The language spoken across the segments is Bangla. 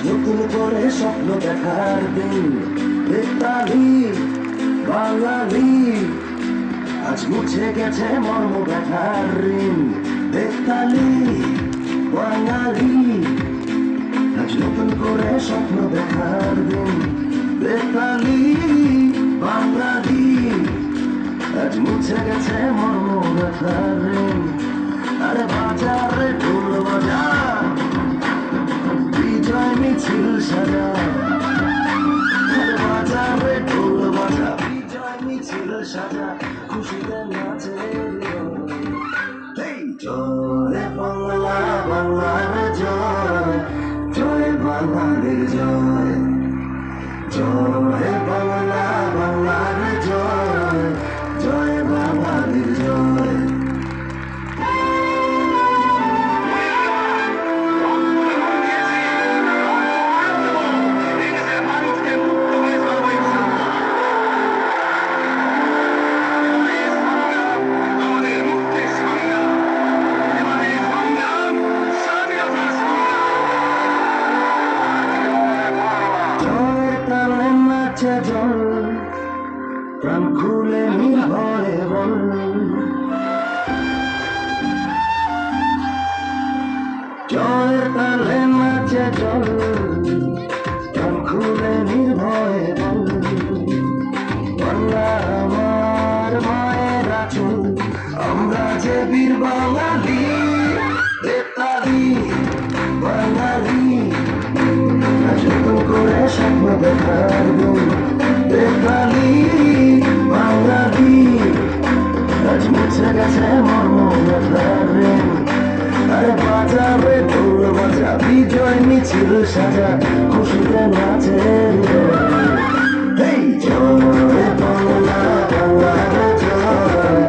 নতুন করে স্বপ্ন দেখার দিন, বেতালি বাঙালি, আজ মুছে গেছে মর্ম ব্যথার ঋণ। বেতালি বাঙালি, আজ নতুন করে স্বপ্ন দেখার দিন, বেতালি বাঙালি, আজ মুছে গেছে মর্ম ব্যথার ঋণ। আরে বাজারে ঢোল বাজা, বিজয় মিছিল সাজা, বাজারে ঢোল বাজা, বিজয় মিছিল সাজা, খুশিতে নাচে জয় বাংলা, বাংলার জয়, জয় বাঙালির জয়, জয় বাংলা, বাংলার জয়, জয় বাঙালির জয়। প্রাণ খুলে নির্ভয়ে বল, জয়ের তালে নাচে জল, প্রাণ খুলে নির্ভয়ে বল, বাংলা আমার মায়ের আঁচল, আমরা যে বীর বাঙালি, বেতালি বাঙালি, নতুন করে স্বপ্ন দেখার দিন, বেতালি বাঙালি, আজ মুছে গেছে মর্ম ব্যথার ঋণ। আরে বাজারে ঢোল বাজা, বিজয় মিছিল সাজা, খুশিতে নাচে জয় বাংলা, বাংলার জয়,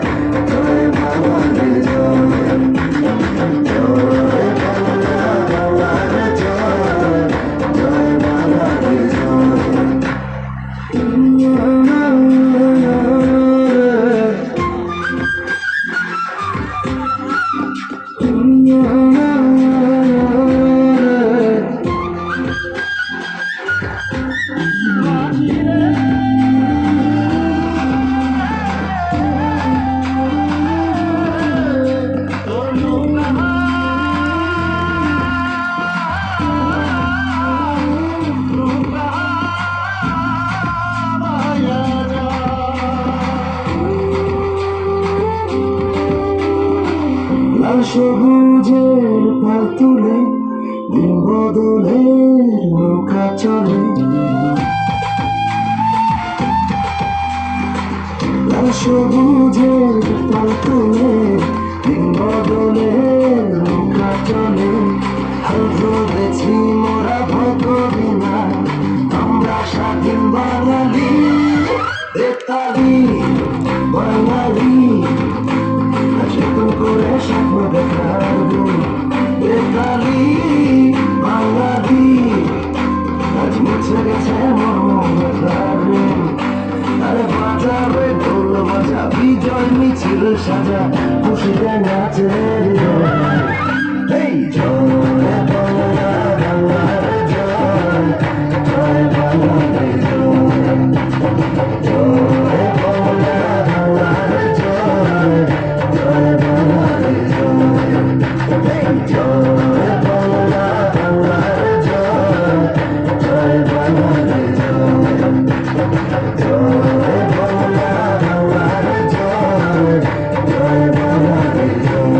জয় বাঙালির জয়, জয় বাংলা, বাংলার জয়, জয় বাঙালির জয়। সবুজের পাল তুলে দিন বদলের নৌকা চলে, সবুজের পাল তুলে দিন বদলের নৌকা চলে, হাল ধরেছি মোরা ভগবিনা, আমরা স্বাধীন বাঙালি, বেতালি বাঙালি, নতুন করে স্বপ্ন দেখার দিন, বেতালি বাঙালি, আজ মুছে গেছে মর্ম ব্যথার ঋণ। আরে বাজারে ঢোল বাজা, বিজয় মিছিল সাজা, খুশিতে নাচে জয় বাংলা, বাংলার জয়, জয় বাঙালির জয়, জয় বাংলা, বাংলার জয়, জয় বাঙালির জয়, জয় বাংলা, বাংলার জয়, জয় বাঙালির জয়, জয় বাংলা, বাংলার জয়, জয় বাঙালির জয়।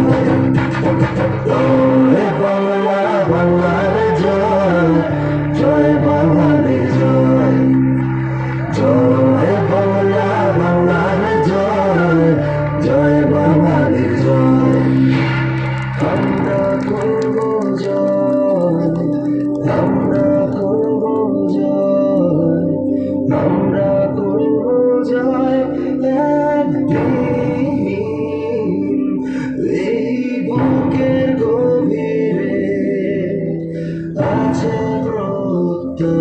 আছে প্রত্যয়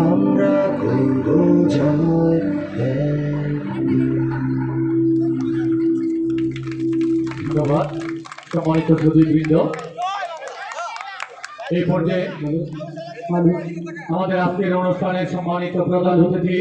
আমরা করব জয় ধন্যবাদ সম্মানিত সুধীবৃন্দ। এই পর্যায়ে আমাদের আজকের অনুষ্ঠানের সম্মানিত প্রধান অতিথি